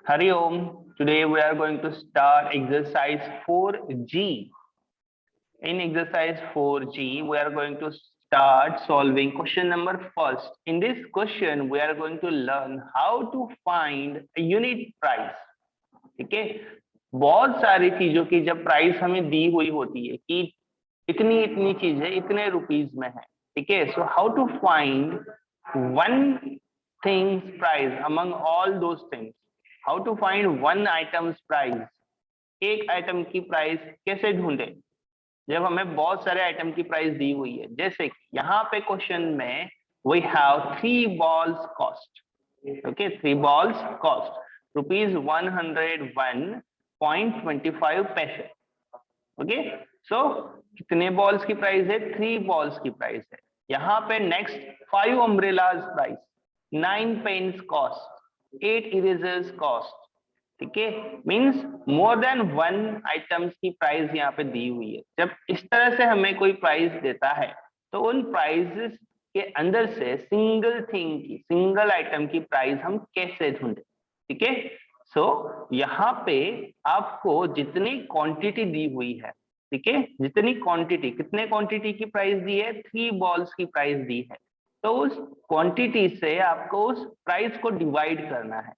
Hari Om. Today we are going to start exercise 4G. In exercise 4G, we are going to start solving question number first. In this question, we are going to learn how to find a unit price. ठीक है, बहुत सारी चीजों की जब price हमें दी हुई होती है कि इतनी इतनी चीज है, इतने रुपीज में है, ठीक है. So how to find one things price among all those things. How to find one items price. एक आइटम की प्राइस कैसे ढूंढे जब हमें बहुत सारे आइटम की प्राइस दी हुई है. जैसे कि यहाँ पे क्वेश्चन में we have 3 balls cost. Okay, 3 balls cost ₹101.25. Okay, so कितने बॉल्स की प्राइस है? 3 balls की प्राइस है. यहाँ पे next 5 umbrellas price, 9 pens cost, 8 erasers cost. ठीक है, means more than one items की प्राइस यहाँ पे दी हुई है. जब इस तरह से हमें कोई प्राइस देता है तो उन प्राइसेस के अंदर से सिंगल थिंग की, सिंगल आइटम की प्राइस हम कैसे ढूंढे. ठीक है, सो यहाँ पे आपको जितनी क्वांटिटी दी हुई है, ठीक है, जितनी क्वांटिटी, कितने क्वांटिटी की प्राइस दी है? 3 balls की प्राइस दी है. तो उस क्वांटिटी से आपको उस प्राइस को डिवाइड करना है.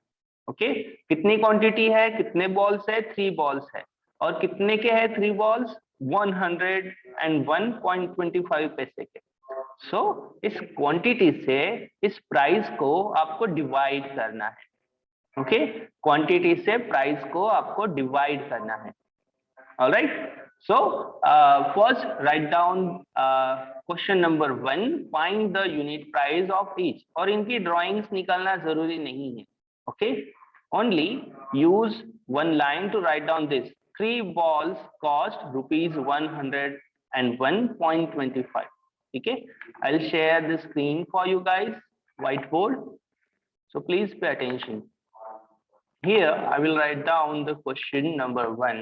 ओके, कितनी क्वांटिटी है, कितने बॉल्स है? 3 balls है. और कितने के है 3 balls? 101.25 पैसे के. सो इस क्वांटिटी से इस प्राइस को आपको डिवाइड करना है. ओके, क्वांटिटी से प्राइस को आपको डिवाइड करना है. Alright, so first right down question number 1, find the unit price of each. और इनकी ड्राइंग्स निकालना जरूरी नहीं है. Okay, only use one line to write down this. 3 balls cost ₹101.25. Okay, I'll share the screen for you guys, whiteboard, so please pay attention. Here I will write down the question number 1.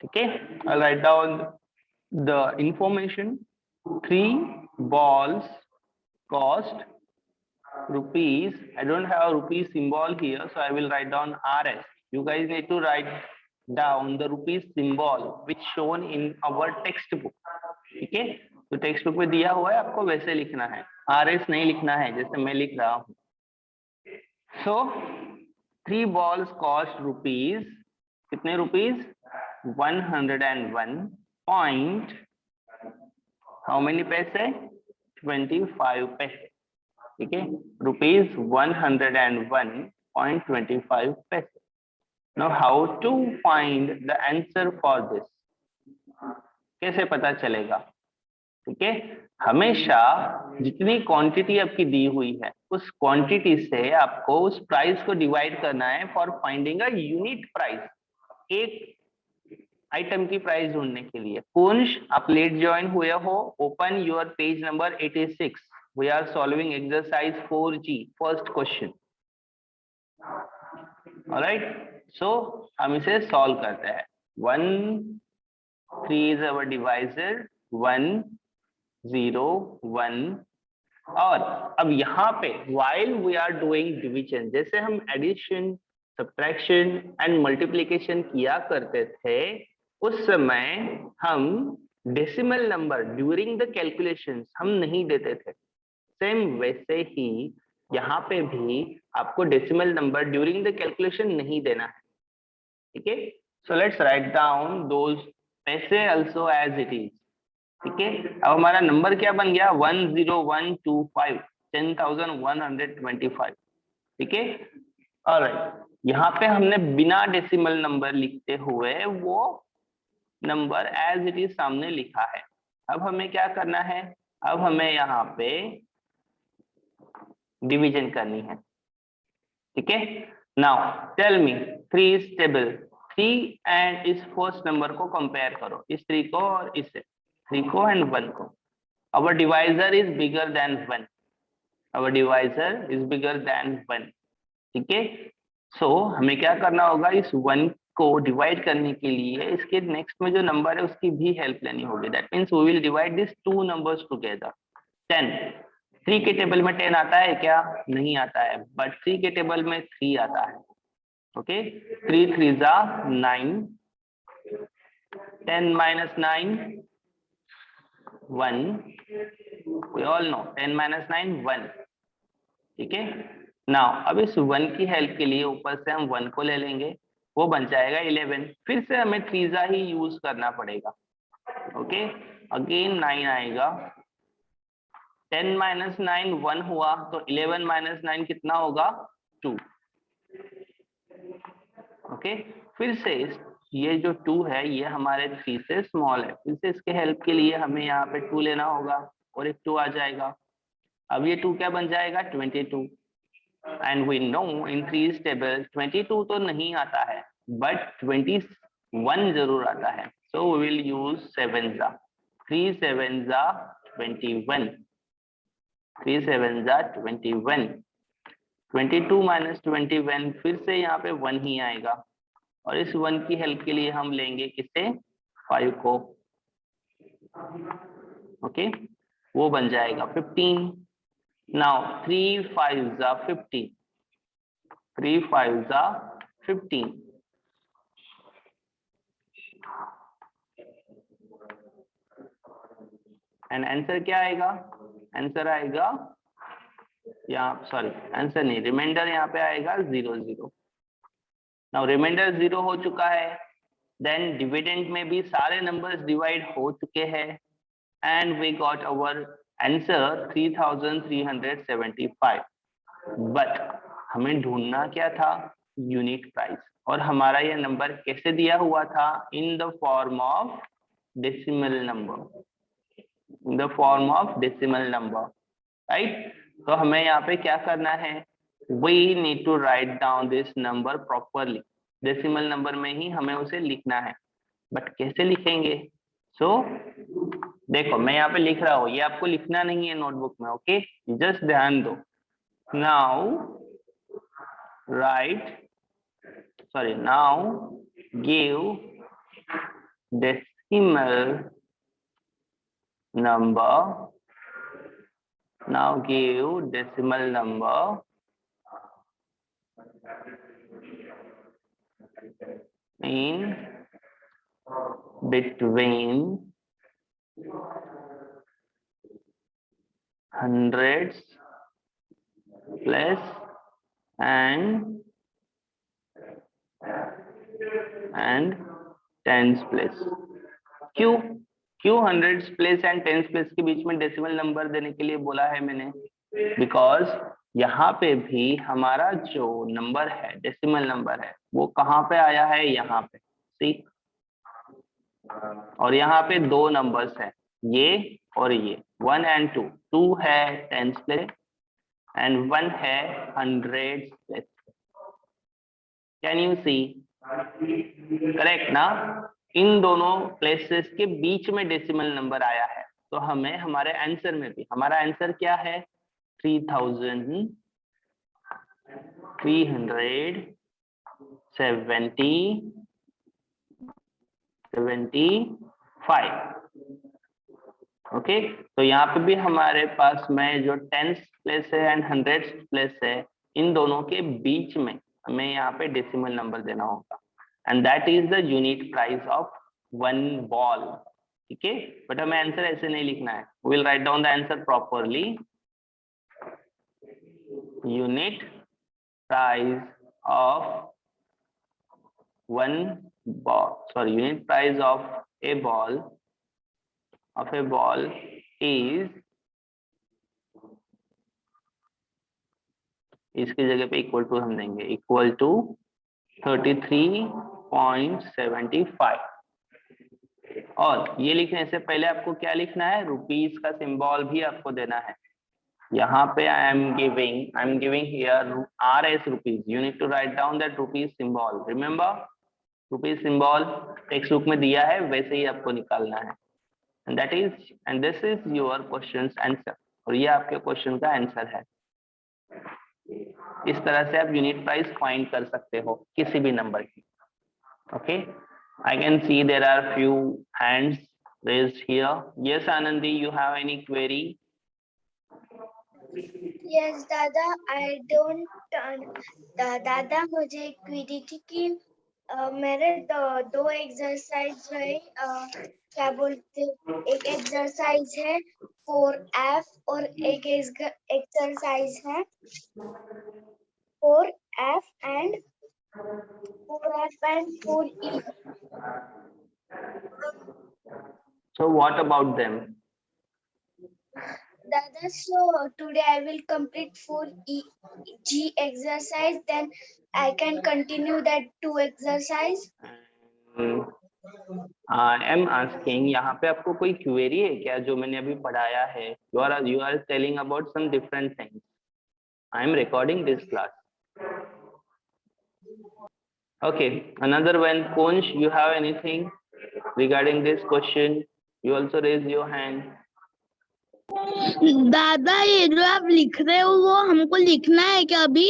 Okay, I'll write down the information. 3 balls cost rupees. I don't have a rupee symbol here, so I will write down RS. You guys need to write down the rupees symbol which shown in our textbook. ठीक है, तो text book में दिया हुआ है, आपको वैसे लिखना है. RS नहीं लिखना है जैसे मैं लिख रहा हूँ. सो 3 balls कॉस्ट रुपीज, कितने rupees? 101 point, how many paise? 25 paise. ठीक है, ₹101.25 paise. Now how to find the answer for this. कैसे पता चलेगा? ठीक है, हमेशा जितनी क्वांटिटी आपकी दी हुई है उस क्वांटिटी से आपको उस प्राइस को डिवाइड करना है for finding a unit price. एक आइटम की प्राइस ढूंढने के लिए. कुंश, आप लेट ज्वाइन हुए हो, open your page number 86. We are solving exercise 4G, first question. All right, so हम इसे solve करते हैं. 1 3 is our divisor, 1 0 1. और अब यहाँ पे while we are doing division, जैसे हम addition, subtraction and multiplication किया करते थे, उस समय हम decimal number during the calculations हम नहीं देते थे. सेम वैसे ही यहाँ पे भी आपको decimal number during the calculation नहीं देना है. ठीक है, so let's write down those पैसे आल्सो एज इट इज. ठीक है, अब हमारा नंबर क्या बन गया? 10125, 10,125. ठीक है, ऑलराइट, यहाँ पे हमने बिना डेसिमल नंबर लिखते हुए वो नंबर एज इट इज सामने लिखा है. अब हमें क्या करना है? अब हमें यहाँ पे डिवीजन करनी है. ठीक है, now tell me 3 is table. 3 and इस फर्स्ट नंबर को कंपेयर करो, इस 3 को और इससे, 3 को एंड 1 को. Our divisor is bigger than 1. Our divisor is bigger than 1. ठीक है, सो हमें क्या करना होगा? इस 1 को डिवाइड करने के लिए इसके नेक्स्ट में जो नंबर है उसकी भी हेल्प लेनी होगी. That means we will divide this 2 numbers together. 10 3 के टेबल में 10 आता है क्या? नहीं आता है, बट 3 के टेबल में 3 आता है। ओके, 3 3 जा 9, 10 minus 9 1, we all know 10 minus 9 1, ठीक है। नाउ अब इस 1 की हेल्प के लिए ऊपर से हम 1 को ले लेंगे, वो बन जाएगा 11। फिर से हमें थ्रीजा ही यूज करना पड़ेगा। ओके, अगेन 9 आएगा, 10 माइनस 9 1 हुआ, तो 11 माइनस 9 कितना होगा? 2। ओके, फिर से ये जो 2 है ये हमारे 3 से स्मॉल है, फिर से इसके हेल्प के लिए हमें यहाँ पे 2 लेना होगा और एक 2 आ जाएगा। अब ये 2 क्या बन जाएगा? 22। And we know in threes table 22 तो नहीं आता है, बट 21 जरूर आता है। सो वी विल यूज 7 जा, 3 7 जा 21, 3 7 जा 21, 22 माइनस 21, फिर से यहाँ पे 1 ही आएगा, और इस 1 की हेल्प के लिए हम लेंगे किसे? 5 को। ओके, वो बन जाएगा 15। नाउ 3 5 जा 15, 3 5 जा 15, एंड आंसर क्या आएगा? आंसर आएगा यहाँ, सॉरी आंसर नहीं, रिमाइंडर यहाँ पे आएगा 0 0। नाउ रिमाइंडर 0 हो चुका है, देन डिविडेंड में भी सारे नंबर्स डिवाइड हो चुके हैं, and we got our answer 3375। But हमें ढूंढना क्या था? Unit price. और हमारा ये नंबर कैसे दिया हुआ था? In the form of decimal number, in the form of decimal number, right. तो हमें यहाँ पे क्या करना है? We need to write down this number properly, decimal number में ही हमें उसे लिखना है, बट कैसे लिखेंगे? सो देखो मैं यहाँ पे लिख रहा हूँ, ये आपको लिखना नहीं है नोटबुक में, ओके, जस्ट ध्यान दो। Now right, sorry, now give decimal number, now give decimal number in between hundreds place and tens place। क्यों क्यों hundreds place and tens place के बीच में डेसिमल नंबर देने के लिए बोला है मैंने? बिकॉज यहाँ पे भी हमारा जो नंबर है, डेसिमल नंबर है, वो कहाँ पे आया है? यहाँ पे, सी। और यहाँ पे दो नंबर्स है, ये और ये, 1 and 2। 2 है टेंस प्लेस एंड 1 है hundreds place. Can you see? Correct ना? इन दोनों प्लेसेस के बीच में डेसिमल नंबर आया है, तो हमें हमारे आंसर में भी, हमारा आंसर क्या है? 3375। ओके, तो यहाँ पे भी हमारे पास में जो टेंस प्लेस है एंड हंड्रेड्स प्लेस है, इन दोनों के बीच में हमें यहाँ पे डेसिमल नंबर देना होगा, and that is the unit price of 1 ball. ठीक है, बट हमें आंसर ऐसे नहीं लिखना है, will write down the answer properly. Unit price of 1 ball, sorry, unit price of a ball is, इसकी जगह पे इक्वल टू हम देंगे, इक्वल टू 33.75। और ये लिखने से पहले आपको क्या लिखना है? रुपीस का सिंबल भी आपको देना है। यहाँ पे I am giving here RS rupees, you need to write down that rupees symbol. Remember, rupees symbol textbook में दिया है, वैसे ही आपको निकालना है, and that is, and this is your question answer, और ये आपके क्वेश्चन का आंसर है। इस तरह से आप यूनिट प्राइस फाइंड कर सकते हो किसी भी नंबर की। Okay, I can see there are few hands raised here. Yes, Anandi, you have any query? Yes दादा, आई डोंट दादा मुझे क्विडिटी की मेरे दो एक्सरसाइज रहे, क्या बोलते, एक एक्सरसाइज है 4F और एक एक्सरसाइज है 4F and 4E. So what about them? Dada, so today I will complete 4G exercise, then I can continue that 2 exercise. I am asking, यहाँ पे आपको कोई क्वेरी है क्या जो मैंने अभी पढ़ाया है? You are telling about some different things. I am recording this class. Okay, another one. Kunsh, you have anything regarding this question? You also raise your hand. दादा ये जो आप लिख रहे हो वो हमको लिखना है क्या अभी?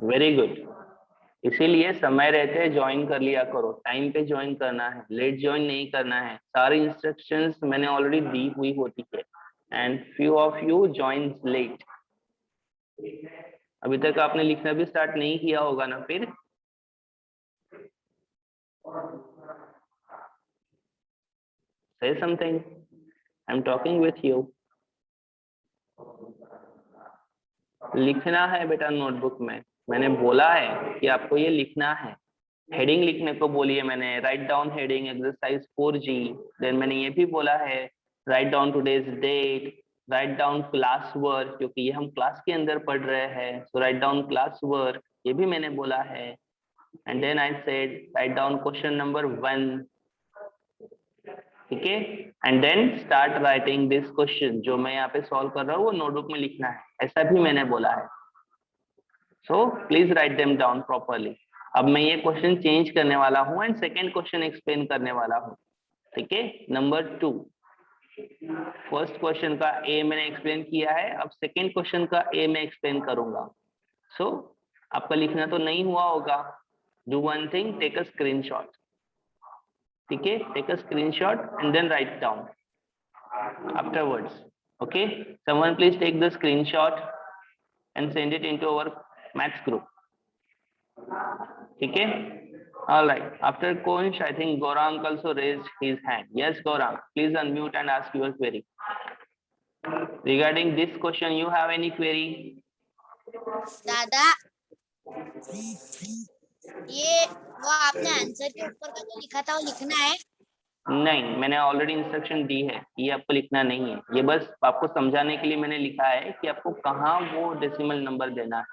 Very good. इसीलिए समय रहते ज्वाइन कर लिया करो, टाइम पे ज्वाइन करना है, लेट ज्वाइन नहीं करना है. सारी इंस्ट्रक्शंस मैंने ऑलरेडी दी हुई होती है and few of you join late. अभी तक आपने लिखना भी स्टार्ट नहीं किया होगा ना? फिर say something. I'm talking with you. लिखना है बेटा नोटबुक में. मैंने बोला है कि आपको ये लिखना है. हेडिंग लिखने को बोली है मैंने. Write down heading exercise 4G. Then मैंने ये भी बोला है write down today's date, write down class work, क्योंकि ये हम क्लास के अंदर पढ़ रहे हैं. So write down class work, ये भी मैंने बोला है. And then I said write down question number 1. ठीक है, and then start writing this question. जो मैं यहाँ पे सॉल्व कर रहा हूँ वो नोटबुक में लिखना है, ऐसा भी मैंने बोला है. So please write them down properly. अब मैं ये क्वेश्चन चेंज करने वाला हूँ एंड सेकेंड क्वेश्चन एक्सप्लेन करने वाला हूँ. ठीक है, नंबर 2. फर्स्ट क्वेश्चन का ए मैंने एक्सप्लेन किया है, अब सेकेंड क्वेश्चन का ए मैं एक्सप्लेन करूंगा. सो आपका लिखना तो नहीं हुआ होगा. Do one thing, take a screenshot. ठीक है, take a screenshot and then write down afterwards. Okay, someone please take the screenshot and send it into our maths group. ठीक है, all right. After Konsh, I think Gaurang also raised his hand. Yes, Gaurang, please unmute and ask your query. Regarding this question, you have any query? दादा ये वो आपने answer के ऊपर का जो लिखा था वो लिखना है? नहीं, मैंने ऑलरेडी इंस्ट्रक्शन दी है, ये आपको लिखना नहीं है. ये बस आपको समझाने के लिए मैंने लिखा है कि आपको कहाँ वो डेसिमल नंबर देना है.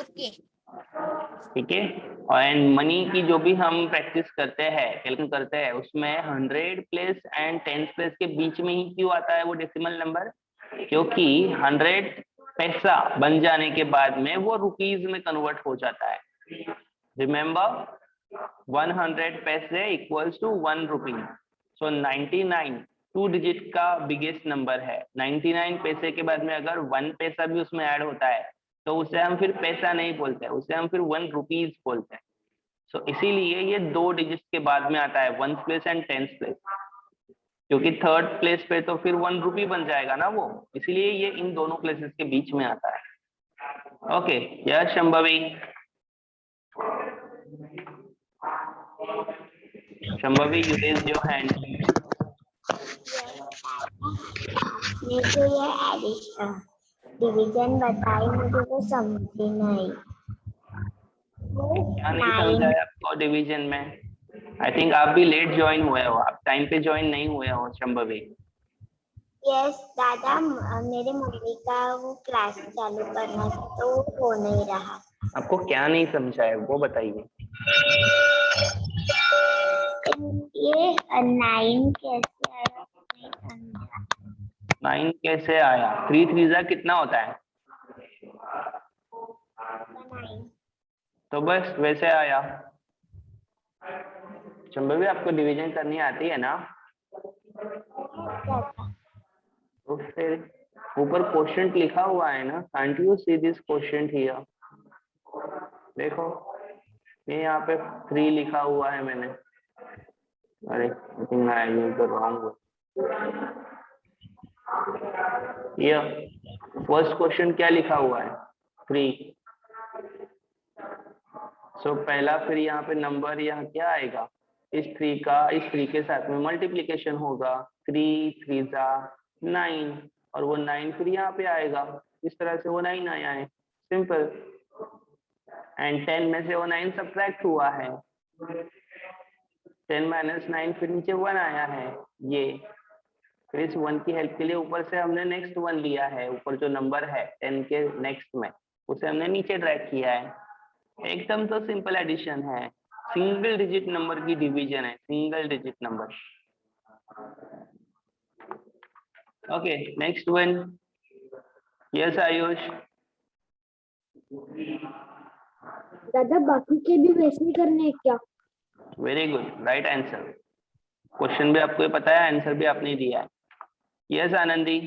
ओके. ठीक है, एंड मनी की जो भी हम प्रैक्टिस करते हैं, कैलकुलेट करते हैं, उसमें 100 प्लेस एंड 10 प्लेस के बीच में ही क्यों आता है वो डेसिमल नंबर? क्योंकि 100 पैसा बन जाने के बाद में वो रुपीज में कन्वर्ट हो जाता है. Remember, 100 paise equals to 1 rupee. So 99 2 digit का बिगेस्ट नंबर है. 99 पैसे के बाद में अगर 1 पैसा भी उसमें ऐड होता है तो उसे हम फिर पैसा नहीं बोलते, उसे हम फिर 1 रुपीज बोलते हैं. सो इसीलिए ये 2 डिजिट के बाद में आता है, 1 प्लेस एंड 10 प्लेस. क्योंकि थर्ड प्लेस पे तो फिर 1 रुपी बन जाएगा ना वो, इसीलिए ये इन दोनों प्लेसेस के बीच में आता है. Okay, yes Shambhavi. Shambhavi, you raise your hand. ये जो ये एडिशन डिवीजन बताई मुझे तो समझी नहीं. क्या नहीं समझा है आपको डिवीजन में? आई थिंक आप भी लेट ज्वाइन हुए हो, आप टाइम पे ज्वाइन नहीं हुए हो शंभवी. यस दादा, मेरे मम्मी का वो क्लास चालू करना था तो वो हो नहीं रहा. आपको क्या नहीं समझा है वो बताइए. ये 9 कैसे आया नहीं समझा. 9 कैसे आया? 3 3 कितना होता है? 9. तो बस वैसे आया. शंभवी, आपको डिवीजन करनी आती है ना? तो फिर ऊपर क्वोशंट लिखा हुआ है ना, can't you see this quotient here? देखो, ये यहाँ पे 3 लिखा हुआ है मैंने. अरे I think I used the wrong one. ये फर्स्ट क्वेश्चन क्या लिखा हुआ है 3। सो पहला फिर यहाँ पे नंबर यहाँ क्या आएगा, इस 3 का इस 3 के साथ में मल्टीप्लीकेशन होगा, 3 3 जा 9 और वो 9 फिर यहाँ पे आएगा, इस तरह से वो 9 आया है, सिंपल। एंड 10 में से वो 9 सब्ट्रैक्ट हुआ है, 10 - 9 फिर नीचे 1 आया है, ये फिर इस 1 की हेल्प के लिए ऊपर से हमने नेक्स्ट 1 लिया है, ऊपर जो नंबर है 10 के नेक्स्ट में उसे हमने नीचे ड्रैग किया है। एकदम तो सिंपल एडिशन है, सिंगल डिजिट नंबर की डिवीजन है, single digit number. Okay next one, yes Ayush. दादा बाकी के भी वैसे ही करने हैं क्या? Very good, right answer. Question भी आपको पता है, आंसर भी आपने दिया है। यस आनंदी।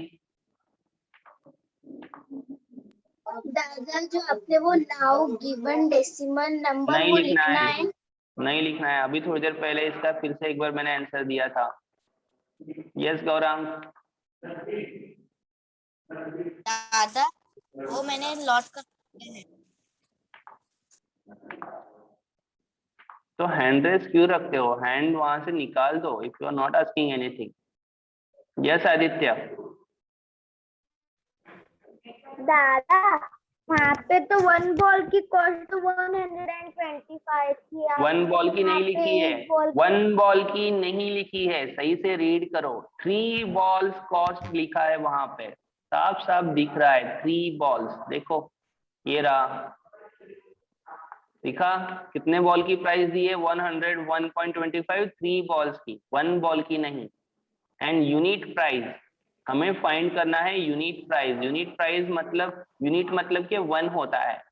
दादा जो आपने वो नाउ गिवन डेसिमल नंबर नहीं वो लिखना लिखना है, है। नहीं लिखना है, अभी थोड़ी देर पहले इसका फिर से एक बार मैंने आंसर दिया था। यस गौरांग। दादा वो मैंने लॉट कर दिया है। तो हैंड रेस क्यों रखते हो, हैंड वहां से निकाल दो if you are not asking anything. Yes Aditya. दादा वहाँ पे तो 1 बॉल की कॉस्ट तो 125 थी। 1 बॉल की नहीं लिखी है, 1 बॉल की नहीं लिखी है, सही से रीड करो। 3 बॉल्स कॉस्ट लिखा है वहां पे, साफ साफ दिख रहा है 3 बॉल्स, देखो ये रहा, दिखा कितने बॉल की प्राइस दी है, 101.25, 3 बॉल्स की, 1 बॉल की नहीं। एंड यूनिट प्राइस हमें फाइंड करना है, यूनिट प्राइस। यूनिट प्राइस मतलब, यूनिट मतलब कि 1 होता है,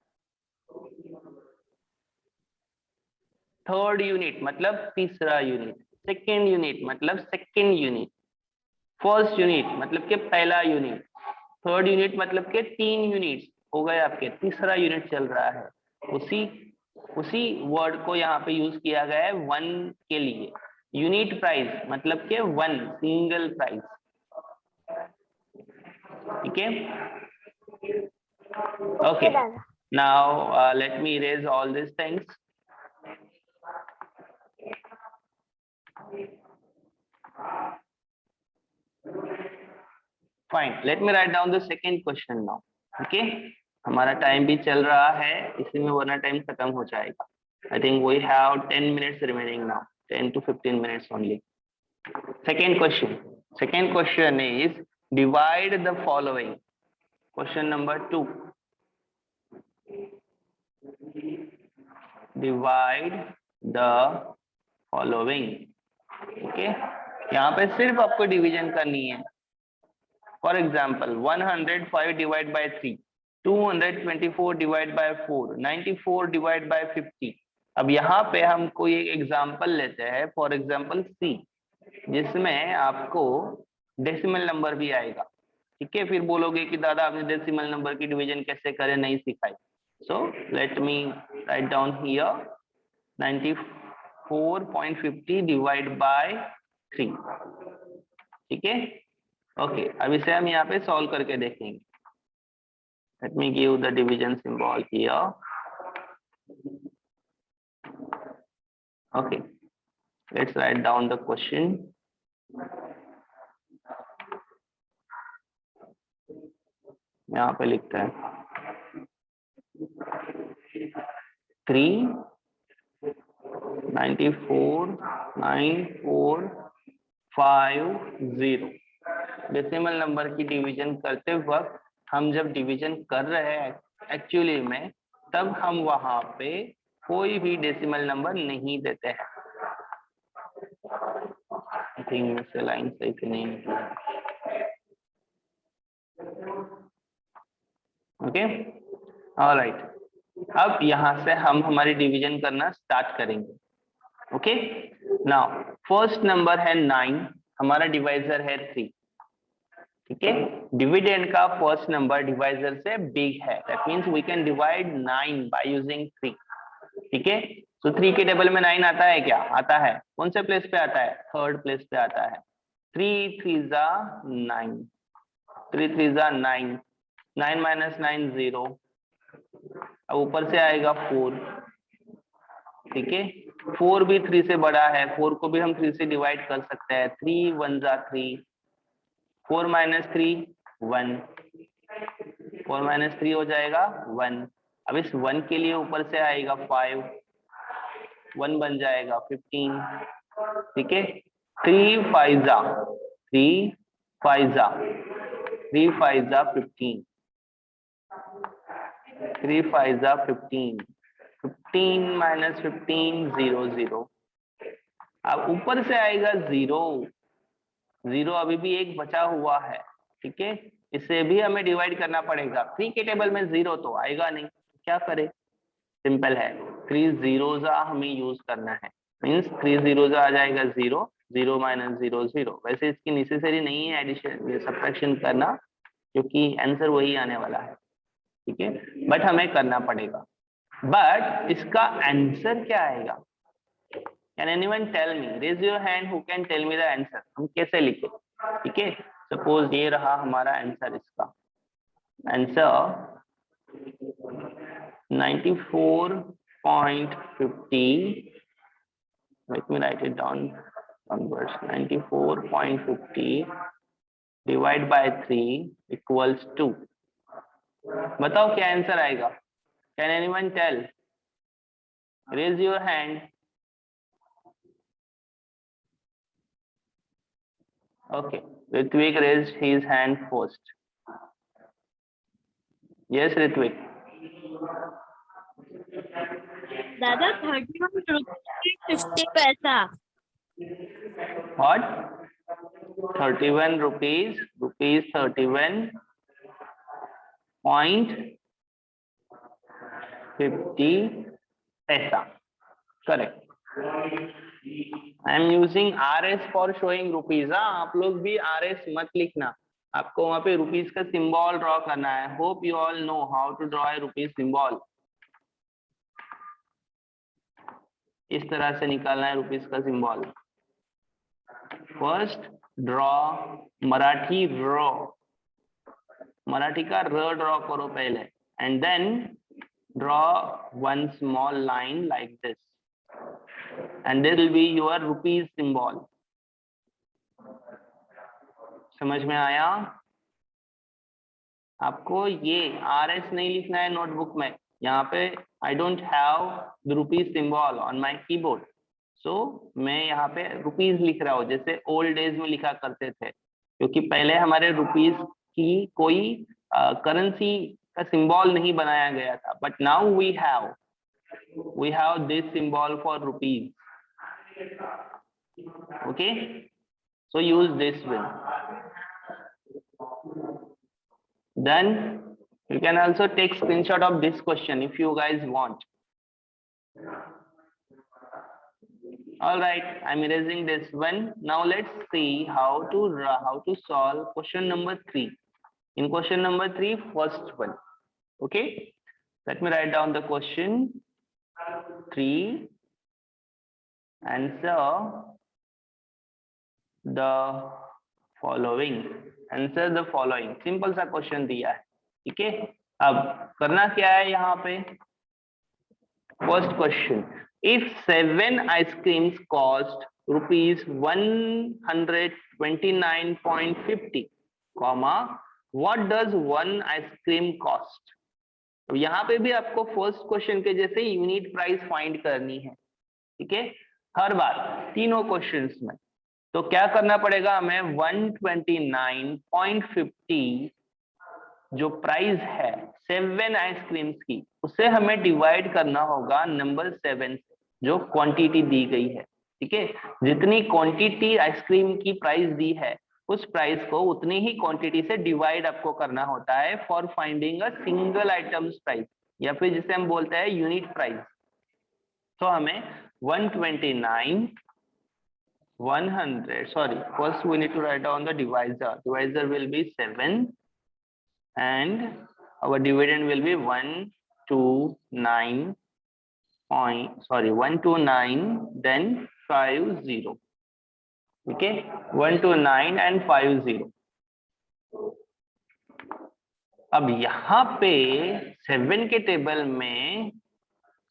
थर्ड यूनिट मतलब तीसरा यूनिट, सेकेंड यूनिट मतलब सेकेंड यूनिट, फर्स्ट यूनिट मतलब के पहला यूनिट, थर्ड यूनिट मतलब के 3 यूनिट्स हो गए आपके, तीसरा यूनिट चल रहा है। उसी वर्ड को यहाँ पे यूज किया गया है 1 के लिए। यूनिट प्राइस मतलब के 1 सिंगल प्राइस, ठीक है। Okay now let me erase all this things. Fine, let me write down the second question now. Okay, हमारा टाइम भी चल रहा है इसी में, वरना टाइम खत्म हो जाएगा। I think we have 10 minutes remaining now, 10 to 15 minutes only. Second question is divide the following. Question number 2. Divide the following. Okay, यहाँ पे सिर्फ आपको डिवीजन करनी है। For example 105 divide by 3, 224 divide by 4, 94 divide by 50। अब यहाँ पे हम कोई एक एग्जाम्पल लेते हैं, फॉर एग्जाम्पल सी, जिसमें आपको डेसिमल नंबर भी आएगा, ठीक है। फिर बोलोगे कि दादा आपने डेसिमल नंबर की डिवीजन कैसे करें नहीं सिखाई। So let me write down here 94.50 divide by 3, ठीक है। ओके, अब इसे हम यहाँ पे सॉल्व करके देखेंगे। Let me give the division symbol here. Okay, let's write down the question. यहाँ पे लिखते हैं 3 94 9450। डेसिमल नंबर की डिवीजन करते वक्त हम जब डिवीजन कर रहे हैं एक्चुअली में, तब हम वहां पे कोई भी डेसिमल नंबर नहीं देते हैं। आई थिंक इससे लाइन सही से नहीं निकला। ओके ऑलराइट, अब यहाँ से हम हमारी डिवीजन करना स्टार्ट करेंगे। ओके नाउ फर्स्ट नंबर है 9, हमारा डिवाइजर है 3, ठीक है। डिविडेंड का फर्स्ट नंबर डिवाइजर से बिग है, that means we can divide 9 by using 3, ठीक है। तो 3 के टेबल में 9 आता है क्या, आता है। कौन से प्लेस पे आता है, थर्ड प्लेस पे आता है। 3 3 जा 9, 3 3 जा 9, 9 माइनस 9 0, अब ऊपर से आएगा 4, ठीक है। 4 भी 3 से बड़ा है, 4 को भी हम 3 से डिवाइड कर सकते हैं, 3 1 जा 3, 4 माइनस 3 1, 4 माइनस 3 हो जाएगा 1। अब इस 1 के लिए ऊपर से आएगा 5, 1 बन जाएगा 15, ठीक है। 3 5 जा 3 5 जा 3 5 जा 15, 3 5 जा 15, 15 माइनस 15 0 0, अब ऊपर से आएगा 0, 0 अभी भी एक बचा हुआ है, ठीक है। इसे भी हमें डिवाइड करना पड़ेगा, 3 के टेबल में 0 तो आएगा नहीं, क्या करें, सिंपल है, 3 जीरोजा हमें यूज करना है, मीन्स 3 जीरोजा आ जाएगा 0, 0 माइनस 0 0। वैसे इसकी नेसेसरी नहीं है एडिशन ये सब्ट्रैक्शन करना, क्योंकि आंसर वही आने वाला है, ठीक है, बट हमें करना पड़ेगा। बट इसका आंसर क्या आएगा? Can anyone tell me? Raise your hand who can tell me the answer. हम कैसे लिखे, ठीक है। सपोज ये रहा हमारा आंसर, इसका answer 94.50, let me write it down numbers, 94.50 divide by 3 equals 2। बताओ क्या आंसर आएगा? Can anyone tell? Raise your hand. Okay, Ritvik raised his hand first. Yes, Ritvik. दादा 31 रुपीज 50 पैसा। What? 31 rupees, rupees 31.50 paisa. Correct. I am using RS for showing rupees। हाँ, आप लोग भी RS मत लिखना, आपको वहां पे रुपीज का सिंबल ड्रॉ करना है। Hope you all know how to draw a rupees symbol. इस तरह से निकालना है रुपीज का सिंबल। फर्स्ट ड्रॉ मराठी र, मराठी का र ड्रॉ करो पहले, and then draw one small line like this, and there will be your rupees symbol. समझ में आया? आपको ये RS नहीं लिखना है नोटबुक में, यहाँ पे I don't have the rupees symbol on my keyboard, so मैं यहाँ पे रुपीज लिख रहा हूँ जैसे ओल्ड डेज में लिखा करते थे, क्योंकि पहले हमारे रुपीज की कोई करेंसी का सिंबल नहीं बनाया गया था, but now we have this symbol for rupees. Okay, so use this one. Then you can also take screenshot of this question if you guys want. All right, I'm erasing this one. Now let's see how to solve question number 3. In question number 3, first one. Okay, let me write down the question 3. Answer the following। Answer the following. Simple सा question दिया है, ठीक है। अब करना क्या है यहाँ पे? First question, if 7 ice creams cost rupees 129.50, comma what does 1 ice cream cost. तो यहाँ पे भी आपको फर्स्ट क्वेश्चन के जैसे यूनिट प्राइस फाइंड करनी है, ठीक है, हर बार तीनों क्वेश्चंस में। तो क्या करना पड़ेगा हमें? 129.50 जो प्राइस है 7 आइसक्रीम्स की, उसे हमें डिवाइड करना होगा नंबर 7 से, जो क्वांटिटी दी गई है, ठीक है। जितनी क्वांटिटी आइसक्रीम की प्राइस दी है, उस प्राइस को उतनी ही क्वांटिटी से डिवाइड आपको करना होता है for finding a single items price, या फिर जिसे हम बोलते हैं यूनिट प्राइस। तो हमें 129 100, sorry, first we need to write down the divisor. Divisor will be 7 and our dividend will be 129 then 50, okay, 129 and 50, अब यहाँ पे 7 के टेबल में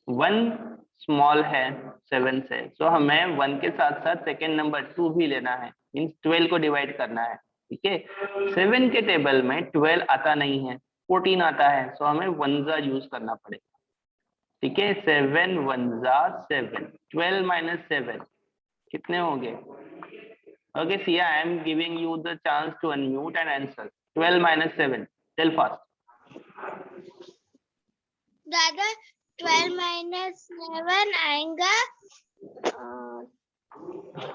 1 स्मॉल है 7 से, सो हमें 1 के साथ साथ सेकेंड नंबर 2 भी लेना है, मीन्स 12 को डिवाइड करना है। ठीक है, 7 के टेबल में 12 आता नहीं है, 14 आता है, सो हमें 1 जा यूज करना पड़ेगा। ठीक है, 7 1 जा 7, 12 माइनस 7 कितने हो गए? Okay Siya, I am giving you the chance to unmute and answer. 12 minus 7, tell fast. दादा 12 माइनस 7 आएगा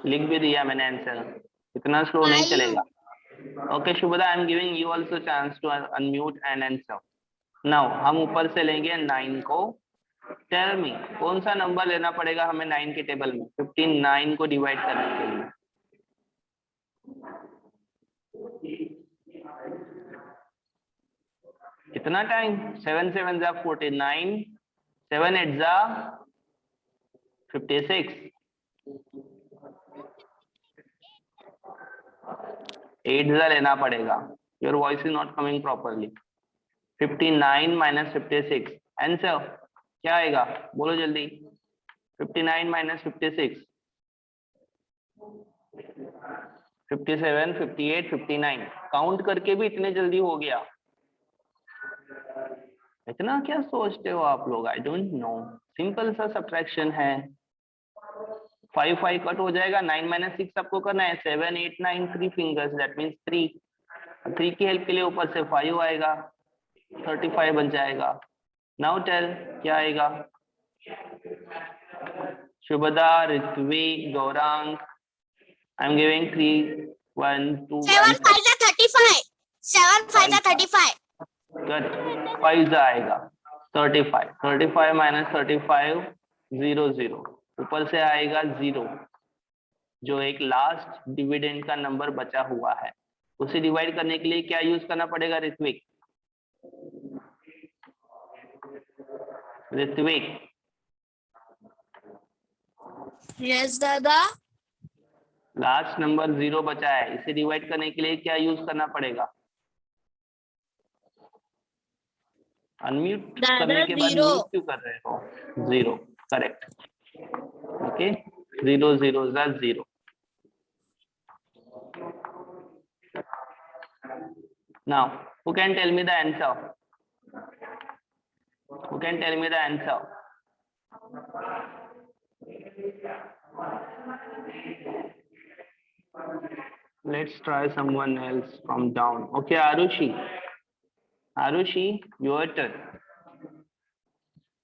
लिख भी दिया मैंने आंसर, इतना स्लो नहीं 5। चलेगा। Okay Shubhada, I am giving you also chance to unmute and answer. Now हम ऊपर से लेंगे 9 को। टेल मी कौन सा नंबर लेना पड़ेगा हमें 9 के टेबल में 59 को डिवाइड करने के लिए? कितना टाइम? 7 7 जा 49, 7 8 जा 56, 8 जा लेना पड़ेगा। Your voice is not coming properly. 59 minus 56, answer क्या आएगा? बोलो जल्दी। 59 माइनस 56, 57, 58, 59। काउंट करके भी इतने जल्दी हो गया? इतना क्या सोचते हो आप लोग? आई डोंट नो, सिंपल सा सब्ट्रैक्शन है। 5 5 कट हो जाएगा, 9 माइनस 6 आपको करना है। 7 8 9 3 फिंगर्स, दैट मीन्स 3 की हेल्प के लिए ऊपर से 5 आएगा, 35 बन जाएगा। नाउ टेल क्या आएगा? Shubhada, Ritvik, Gaurang, I am giving 3 1 2 7 5 जा 35, 7 5 जा 35। गुड, 5 आएगा 35, 35 माइनस 35 0 0, ऊपर से आएगा 0, जो एक लास्ट डिविडेंड का नंबर बचा हुआ है, उसे डिवाइड करने के लिए क्या यूज करना पड़ेगा ऋत्विक? ऋत्विक, यस दादा। लास्ट नंबर 0 बचा है, इसे डिवाइड करने के लिए क्या यूज करना पड़ेगा? अनम्यूट करने के बाद म्यूट क्यों कर रहे हो? 0, correct. Okay, 0 0 0। Now, who can tell me the answer? Who can tell me the answer? Let's try someone else from down. Okay, Arushi. Arushi, your turn.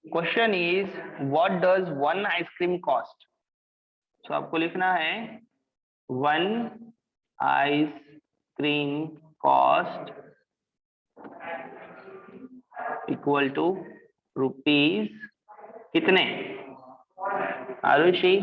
Question is, what does one ice cream cost? So आपको लिखना है 1 ice cream cost equal to rupees कितने? Arushi,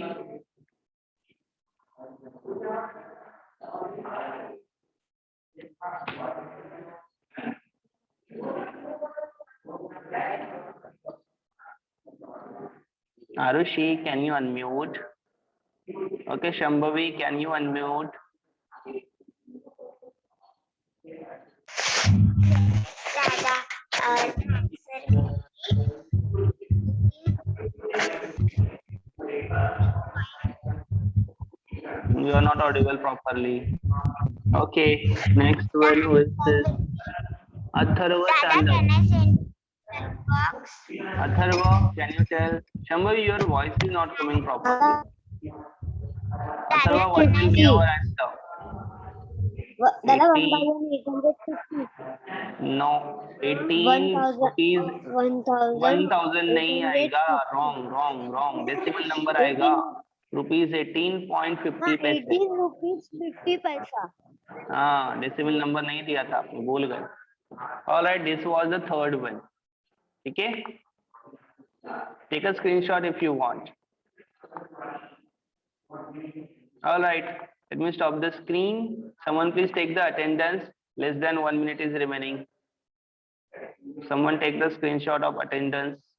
Arushi, can you unmute? Okay, Shambhavi, can you unmute? You are not audible properly. Okay, next one who is this? Atharva Chandan. Atharva, can you tell? Shambhavi, your voice is not coming properly. Atharva, what will be our answer? Dada, 18, 1,850. no, 18 rupees 1000 नहीं आएगा, wrong, decimal number आएगा, rupees 18.50 पैसे। 18 rupees 50 पैसा। हाँ, decimal number नहीं दिया था आपने, भूल गए। Alright, this was the third one. ठीक है, take a screenshot if you want. Alright, let me stop the screen. Someone please take the attendance. Less than 1 minute is remaining. Someone take the screenshot of attendance.